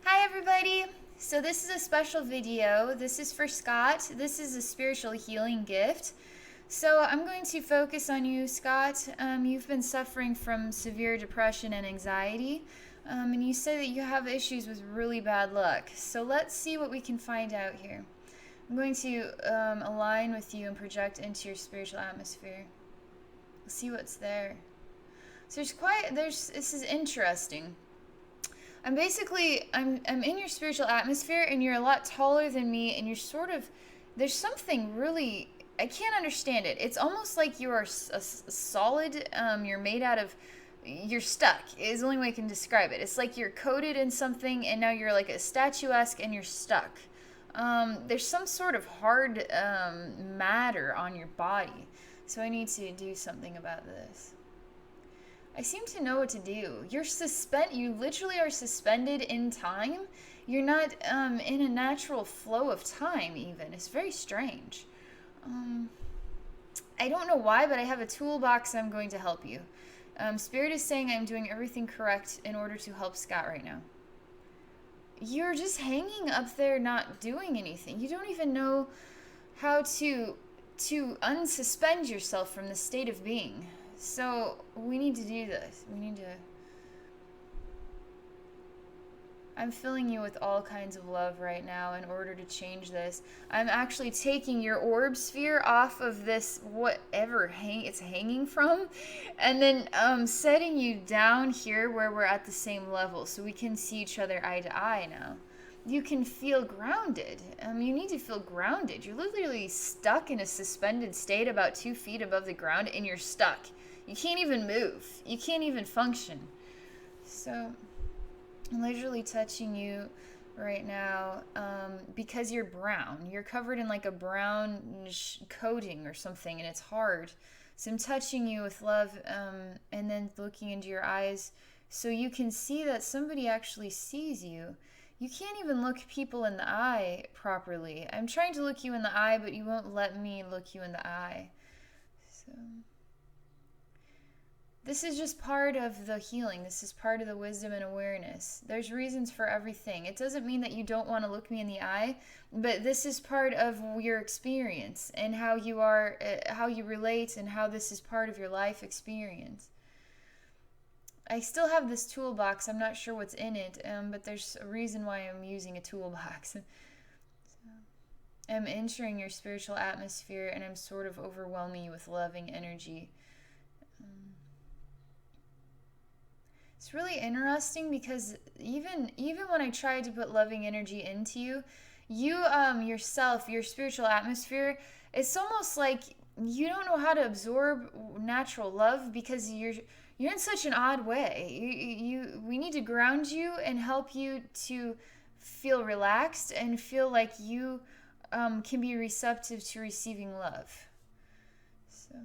Hi everybody! So this is a special video. This is for Scott. This is a spiritual healing gift. So I'm going to focus on you, Scott. You've been suffering from severe depression and anxiety. And you say that you have issues with really bad luck. So let's see what we can find out here. I'm going to align with you and project into your spiritual atmosphere. See what's there. So this is interesting. I'm in your spiritual atmosphere and you're a lot taller than me and you're sort of there's something really I can't understand it. It's almost like you are a solid you're made out of you're stuck is the only way I can describe it. It's like you're coated in something and now you're like a statuesque and you're stuck. There's some sort of hard matter on your body. So I need to do something about this. I seem to know what to do. You literally are suspended in time. You're not in a natural flow of time even. It's very strange. Um, I don't know why, but I have a toolbox. I'm going to help you. Spirit is saying I'm doing everything correct in order to help Scott right now. You're just hanging up there not doing anything. You don't even know how to unsuspend yourself from the state of being. So we need to do this. I'm filling you with all kinds of love right now in order to change this. I'm actually taking your orb sphere off of this whatever it's hanging from, and then setting you down here where we're at the same level, so we can see each other eye to eye now. You can feel grounded. You need to feel grounded. You're literally stuck in a suspended state about 2 feet above the ground, and you're stuck. You can't even move. You can't even function. So I'm literally touching you right now because you're brown. You're covered in like a brown coating or something, and it's hard. So I'm touching you with love and then looking into your eyes so you can see that somebody actually sees you. You can't even look people in the eye properly. I'm trying to look you in the eye, but you won't let me look you in the eye. So this is just part of the healing. This is part of the wisdom and awareness. There's reasons for everything. It doesn't mean that you don't want to look me in the eye, but this is part of your experience and how you are, how you relate, and how this is part of your life experience. I still have this toolbox. I'm not sure what's in it, but there's a reason why I'm using a toolbox. So, I'm entering your spiritual atmosphere and I'm sort of overwhelming you with loving energy. It's really interesting because even when I tried to put loving energy into you, you yourself, your spiritual atmosphere, it's almost like you don't know how to absorb natural love because you're in such an odd way. We need to ground you and help you to feel relaxed and feel like you can be receptive to receiving love. So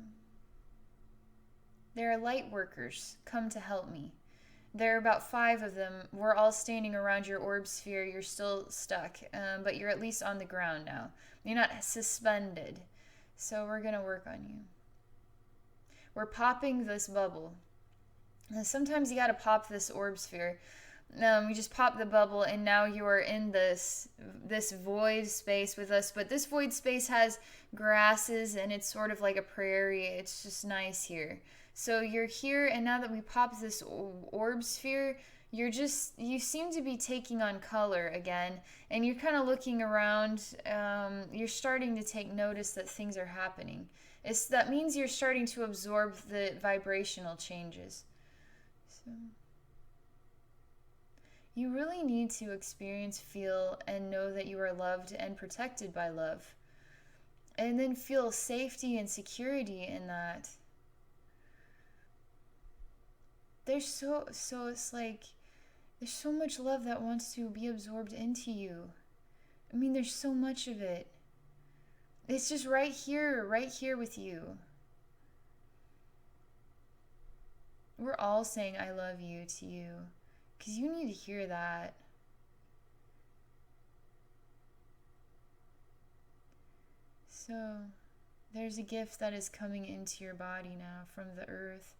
there are light workers come to help me. There are about 5 of them. We're all standing around your orb sphere. You're still stuck, but you're at least on the ground now. You're not suspended. So we're going to work on you. We're popping this bubble. Now, sometimes you got to pop this orb sphere. You just pop the bubble, and now you are in this void space with us. But this void space has grasses, and it's sort of like a prairie. It's just nice here. So you're here, and now that we popped this orb sphere, you seem to be taking on color again, and you're kind of looking around. You're starting to take notice that things are happening. That means you're starting to absorb the vibrational changes. So you really need to experience, feel, and know that you are loved and protected by love. And then feel safety and security in that. It's like there's so much love that wants to be absorbed into you. I mean, there's so much of it. It's just right here with you. We're all saying I love you to you because you need to hear that. So there's a gift that is coming into your body now from the earth.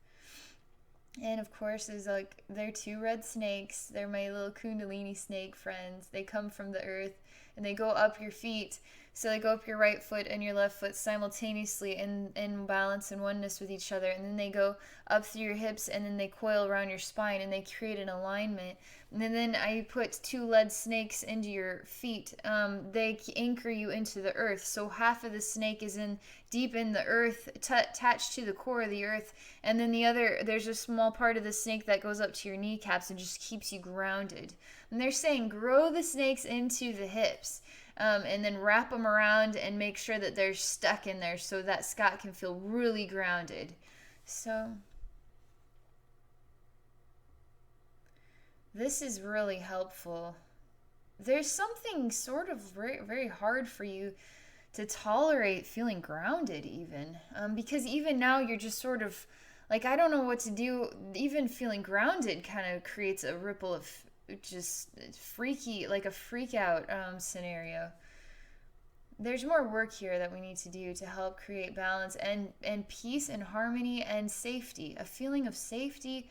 And of course, there's like, they're two red snakes. They're my little Kundalini snake friends. They come from the earth and they go up your feet. So they go up your right foot and your left foot simultaneously in balance and oneness with each other. And then they go up through your hips and then they coil around your spine and they create an alignment. And then I put two lead snakes into your feet. They anchor you into the earth. So half of the snake is in deep in the earth, attached to the core of the earth, and then the other, there's a small part of the snake that goes up to your kneecaps and just keeps you grounded. And they're saying grow the snakes into the hips. And then wrap them around and make sure that they're stuck in there so that Scott can feel really grounded. So this is really helpful. There's something sort of very, very hard for you to tolerate feeling grounded, even. Because even now, you're just sort of like, I don't know what to do. Even feeling grounded kind of creates a ripple of just freaky, like a freak out scenario. There's more work here that we need to do to help create balance and peace and harmony and safety, a feeling of safety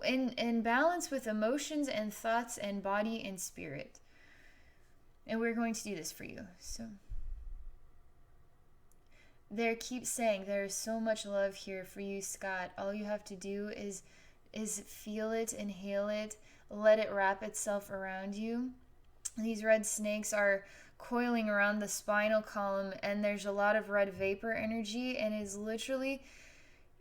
in balance with emotions and thoughts and body and spirit. And we're going to do this for you. So there, keep saying there is so much love here for you, Scott. All you have to do is feel it, inhale it, let it wrap itself around you. These red snakes are coiling around the spinal column, and there's a lot of red vapor energy, and is literally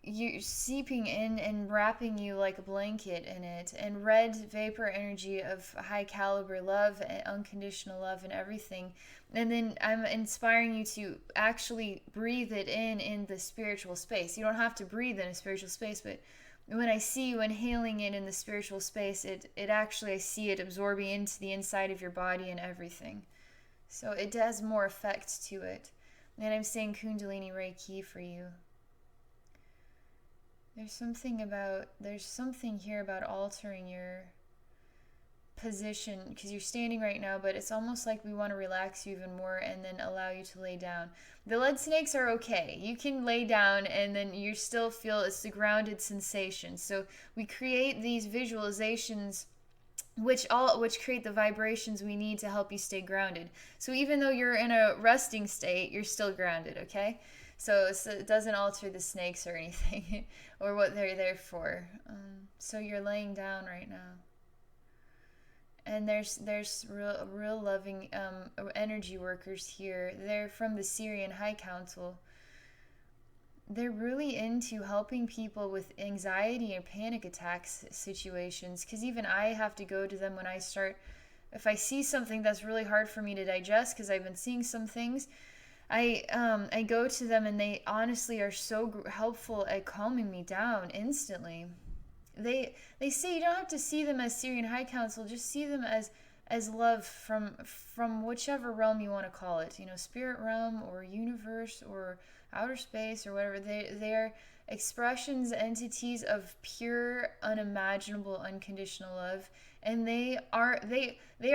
you seeping in and wrapping you like a blanket in it. And red vapor energy of high caliber love and unconditional love and everything. And then I'm inspiring you to actually breathe it in the spiritual space. You don't have to breathe in a spiritual space, but when I see you inhaling it in the spiritual space, it actually, I see it absorbing into the inside of your body and everything. So it has more effect to it. And I'm saying Kundalini Reiki for you. There's something here about altering your position, because you're standing right now, but it's almost like we want to relax you even more and then allow you to lay down. The lead snakes are okay. You can lay down and then you still feel it's the grounded sensation. So we create these visualizations which create the vibrations we need to help you stay grounded. So even though you're in a resting state, you're still grounded, okay? So it doesn't alter the snakes or anything or what they're there for. So you're laying down right now. And there's real loving energy workers here. They're from the Sirian High Council. They're really into helping people with anxiety and panic attacks situations, because even I have to go to them when I start, if I see something that's really hard for me to digest, because I've been seeing some things, I go to them, and they honestly are so helpful at calming me down instantly. They say you don't have to see them as Sirian High Council, just see them as love from whichever realm you want to call it, spirit realm or universe or outer space or whatever. They're expressions, entities of pure, unimaginable, unconditional love, and they are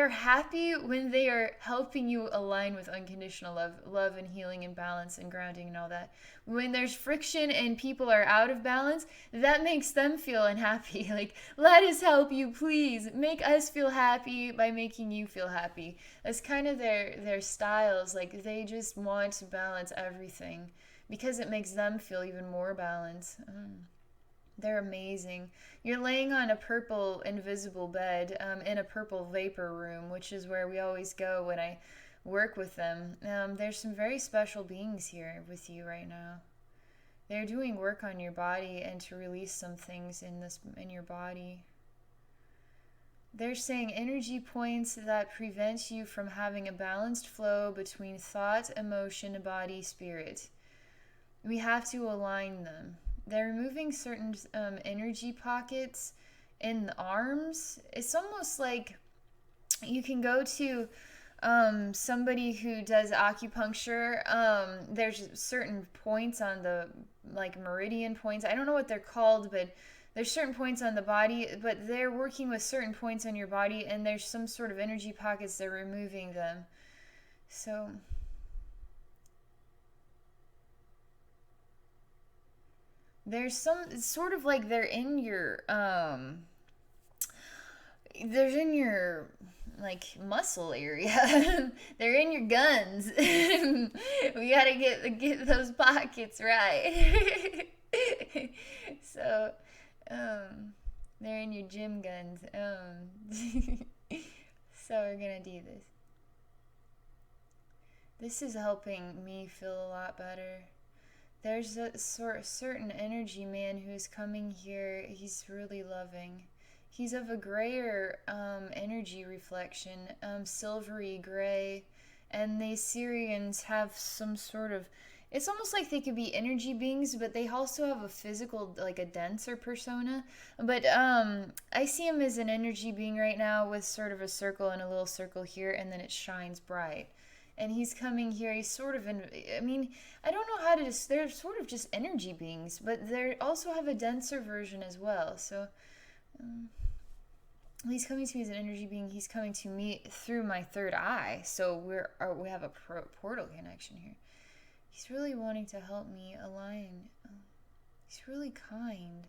happy when they are helping you align with unconditional love and healing and balance and grounding and all that. When there's friction and people are out of balance, that makes them feel unhappy. Like, let us help you, please. Make us feel happy by making you feel happy. That's kind of their styles. Like, they just want to balance everything because it makes them feel even more balanced. They're amazing. You're laying on a purple invisible bed in a purple vapor room, which is where we always go when I work with them. There's some very special beings here with you right now. They're doing work on your body and to release some things in your body. They're saying energy points that prevent you from having a balanced flow between thought, emotion, body, spirit. We have to align them. They're removing certain energy pockets in the arms. It's almost like you can go to somebody who does acupuncture. There's certain points on the, like, meridian points. I don't know what they're called, but there's certain points on the body, but they're working with certain points on your body, and there's some sort of energy pockets, they're removing them. So There's some, it's sort of like they're in your there's in your like muscle area. They're in your guns. We gotta get those pockets right. So, um, they're in your gym guns. So we're gonna do this. This is helping me feel a lot better. There's a certain energy man who's coming here. He's really loving. He's of a grayer energy reflection, silvery gray, and the Syrians have some sort of. It's almost like they could be energy beings, but they also have a physical, like a denser persona. But I see him as an energy being right now with sort of a circle and a little circle here, and then it shines bright. And he's coming here. He's sort of in. I mean, I don't know how to. They're sort of just energy beings, but they also have a denser version as well. So um, he's coming to me as an energy being. He's coming to me through my third eye. So we have a portal connection here. He's really wanting to help me align. He's really kind.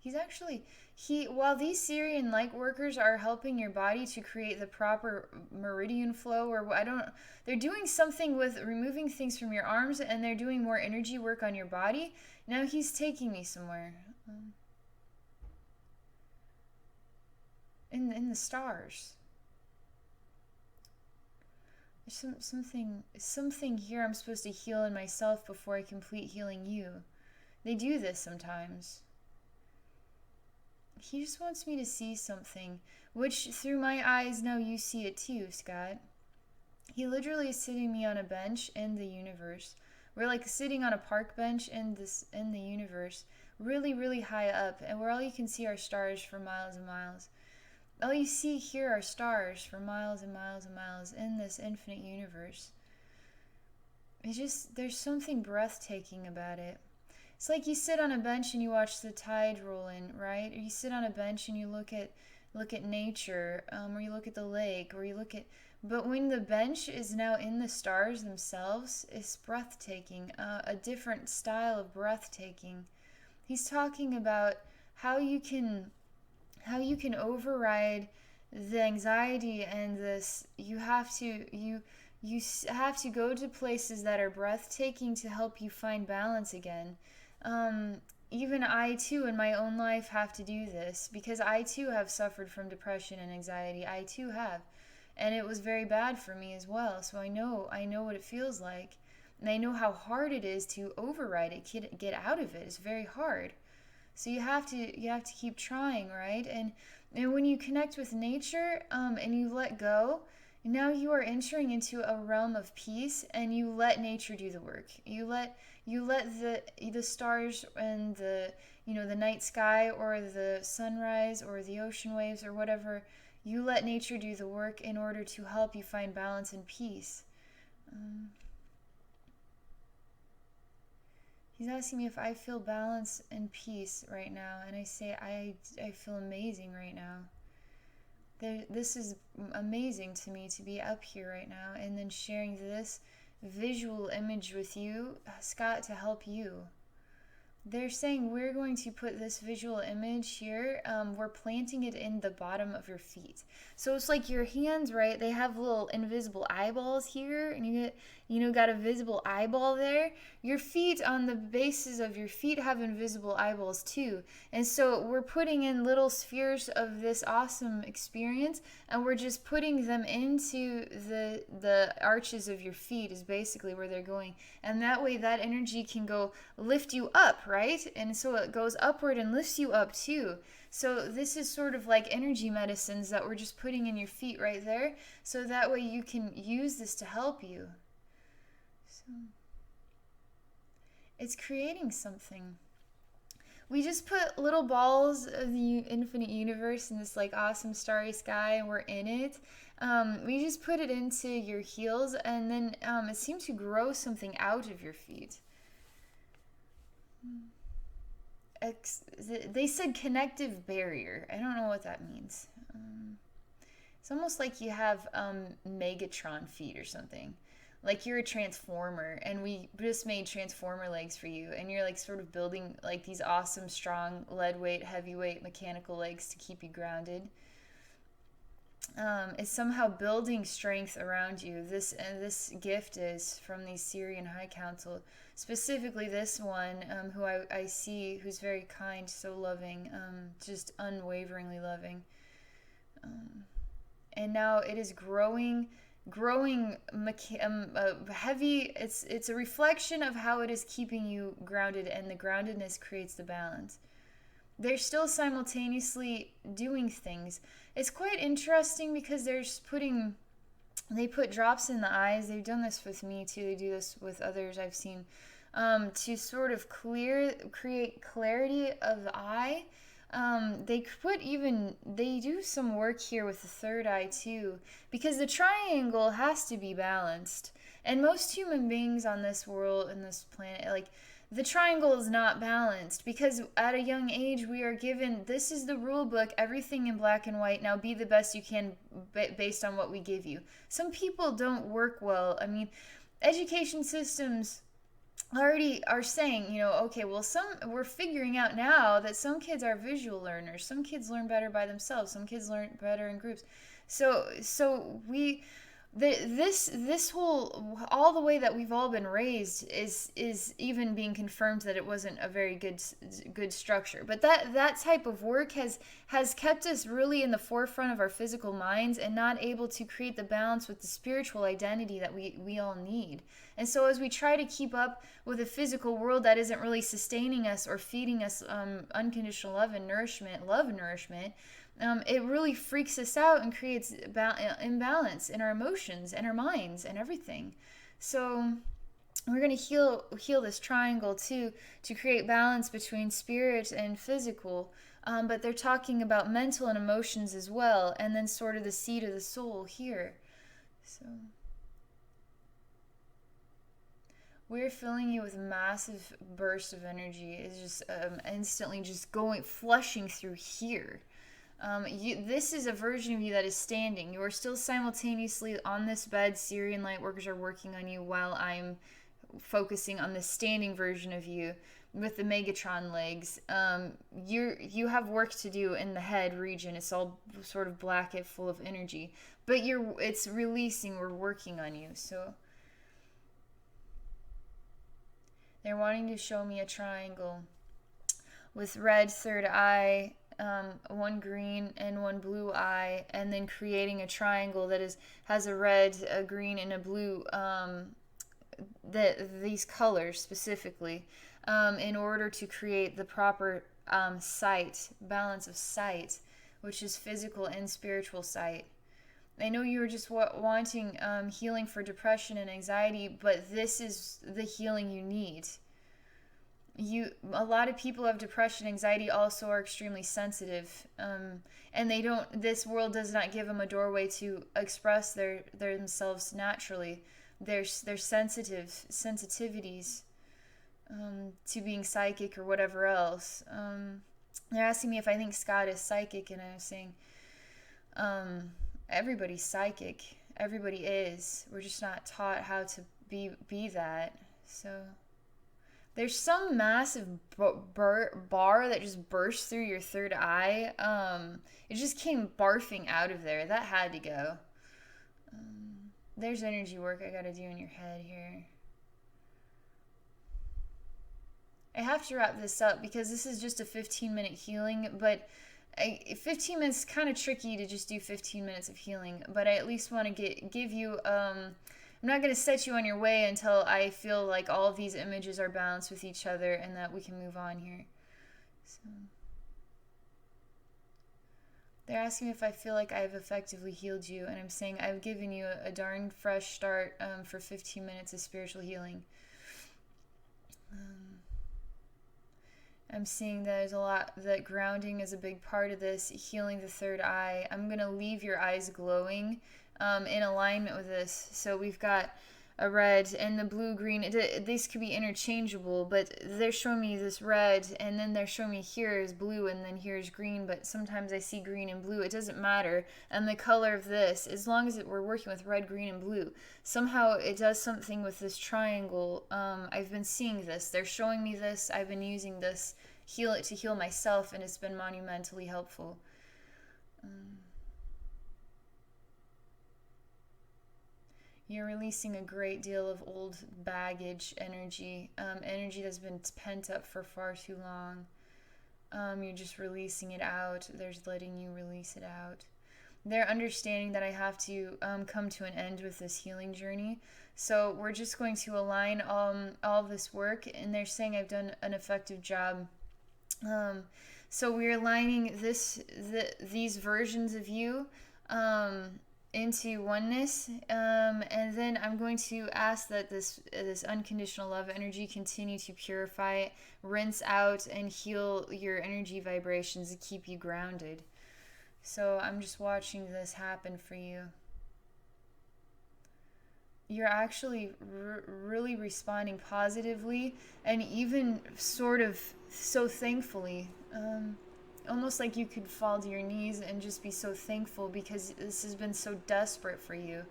He's actually while these Sirian light workers are helping your body to create the proper meridian flow, or I don't, they're doing something with removing things from your arms, and they're doing more energy work on your body. Now he's taking me somewhere, in the stars. There's something here I'm supposed to heal in myself before I complete healing you. They do this sometimes. He just wants me to see something, which through my eyes now you see it too, Scott. He literally is sitting me on a bench in the universe. We're like sitting on a park bench in the universe, really, really high up, and where all you can see are stars for miles and miles. All you see here are stars for miles and miles and miles in this infinite universe. It's just, there's something breathtaking about it. It's like you sit on a bench and you watch the tide roll in, right? Or you sit on a bench and you look at nature, or you look at the lake, or you look at. But when the bench is now in the stars themselves, it's breathtaking. A different style of breathtaking. He's talking about how you can override the anxiety and this. You have to go to places that are breathtaking to help you find balance again. Even I too in my own life have to do this because I too have suffered from depression and anxiety. I too have, and it was very bad for me as well. So I know what it feels like, and I know how hard it is to override it, get out of it. It's very hard. So you have to keep trying, right? And when you connect with nature, and you let go, now you are entering into a realm of peace, and you let nature do the work. You let the stars and the night sky or the sunrise or the ocean waves or whatever, you let nature do the work in order to help you find balance and peace. Um, He's asking me if I feel balance and peace right now, and I say I feel amazing right now. This is amazing to me to be up here right now and then sharing this visual image with you, Scott, to help you. They're saying we're going to put this visual image here. We're planting it in the bottom of your feet. So it's like your hands, right? They have little invisible eyeballs here, and got a visible eyeball there. Your feet, on the bases of your feet, have invisible eyeballs too. And so we're putting in little spheres of this awesome experience, and we're just putting them into the arches of your feet is basically where they're going. And that way that energy can go lift you up, right? And so it goes upward and lifts you up too. So this is sort of like energy medicines that we're just putting in your feet right there, so that way you can use this to help you. So it's creating something. We just put little balls of the infinite universe in this like awesome starry sky, and we're in it. We just put it into your heels, and then it seemed to grow something out of your feet. They said connective barrier. I don't know what that means. It's almost like you have Megatron feet or something. like you're a transformer, and we just made transformer legs for you, and you're like sort of building like these awesome strong lead weight heavyweight mechanical legs to keep you grounded. Is somehow building strength around you. This gift is from the Sirian High Council, specifically this one, who I see, who's very kind, so loving, just unwaveringly loving. And now it is growing heavy. It's a reflection of how it is keeping you grounded, and the groundedness creates the balance. They're still simultaneously doing things. It's quite interesting because they put drops in the eyes. They've done this with me too. They do this with others I've seen, to sort of create clarity of the eye. They do some work here with the third eye too, because the triangle has to be balanced. And most human beings on this world and this planet, like, the triangle is not balanced, because at a young age we are given, this is the rule book, everything in black and white, now be the best you can based on what we give you. Some people don't work well. I mean, education systems already are saying, okay, well, we're figuring out now that some kids are visual learners, some kids learn better by themselves, some kids learn better in groups. So we this whole, all the way that we've all been raised is even being confirmed that it wasn't a very good structure. But that type of work has kept us really in the forefront of our physical minds, and not able to create the balance with the spiritual identity that we all need. And so as we try to keep up with a physical world that isn't really sustaining us or feeding us unconditional love and nourishment, it really freaks us out and creates imbalance in our emotions and our minds and everything. So we're going to heal this triangle too, to create balance between spirit and physical. But they're talking about mental and emotions as well, and then sort of the seed of the soul here. So we're filling you with a massive burst of energy. It's just instantly just flushing through here. This is a version of you that is standing. You are still simultaneously on this bed. Sirian Light Workers are working on you while I'm focusing on the standing version of you with the Megatron legs. You have work to do in the head region. It's all sort of black, full of energy, but it's releasing. We're working on you. So they're wanting to show me a triangle with red third eye, one green and one blue eye, and then creating a triangle that has a red, a green, and a blue, these colors specifically, in order to create the proper balance of sight, which is physical and spiritual sight. I know you were just wanting healing for depression and anxiety, but this is the healing you need. A lot of people who have depression, anxiety also are extremely sensitive, and this world does not give them a doorway to express themselves naturally. Their sensitivities, to being psychic or whatever else. They're asking me if I think Scott is psychic, and I was saying, everybody's psychic. Everybody is. We're just not taught how to be that. So there's some massive bar that just burst through your third eye. It just came barfing out of there. That had to go. There's energy work I gotta do in your head here. I have to wrap this up because this is just a 15-minute healing, but 15 minutes is kind of tricky to just do 15 minutes of healing, but I at least want to give you I'm not going to set you on your way until I feel like all of these images are balanced with each other and that we can move on here. So they're asking if I feel like I've effectively healed you, and I'm saying I've given you a darn fresh start for 15 minutes of spiritual healing. I'm seeing that there's a lot, that grounding is a big part of this, healing the third eye. I'm going to leave your eyes glowing in alignment with this. So we've got a red, and the blue green. These could be interchangeable, but they're showing me this red, and then they're showing me here is blue, and then here's green. But sometimes I see green and blue. It doesn't matter. And the color of this, as long as we're working with red, green, and blue, somehow it does something with this triangle. I've been seeing this. They're showing me this. I've been using this to heal myself, and it's been monumentally helpful. You're releasing a great deal of old baggage energy, energy that's been pent up for far too long. You're just releasing it out. There's letting you release it out. They're understanding that I have to come to an end with this healing journey. So we're just going to align all this work, and they're saying I've done an effective job. So we're aligning these versions of you into oneness, and then I'm going to ask that this unconditional love energy continue to purify it, rinse out, and heal your energy vibrations to keep you grounded. So I'm just watching this happen for you. You're actually really responding positively, and even sort of so thankfully. Almost like you could fall to your knees and just be so thankful, because this has been so desperate for you.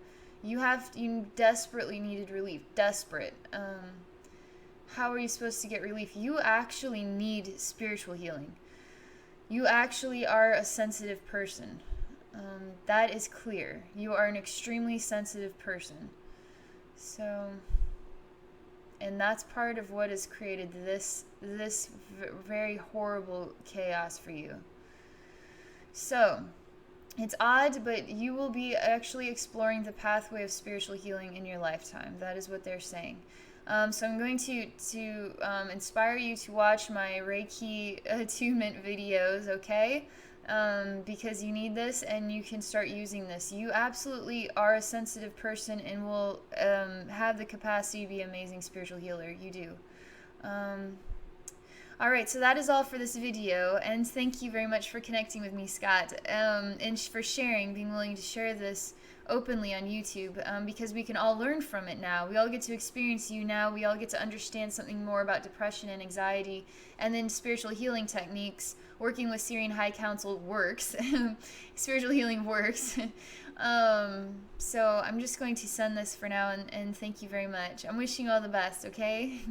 You desperately needed relief. Desperate. How are you supposed to get relief? You actually need spiritual healing. You actually are a sensitive person. That is clear. You are an extremely sensitive person. So, and that's part of what has created this very horrible chaos for you. So, it's odd, but you will be actually exploring the pathway of spiritual healing in your lifetime. That is what they're saying. So I'm going to inspire you to watch my Reiki attunement videos, okay? Because you need this, and you can start using this. You absolutely are a sensitive person and will have the capacity to be an amazing spiritual healer. You do. Alright, so that is all for this video, and thank you very much for connecting with me, Scott, and for sharing, being willing to share this openly on YouTube, because we can all learn from it now. We all get to experience you now. We all get to understand something more about depression and anxiety, and then spiritual healing techniques. Working with Sirian High Council works. Spiritual healing works. So I'm just going to send this for now, and thank you very much. I'm wishing you all the best, okay?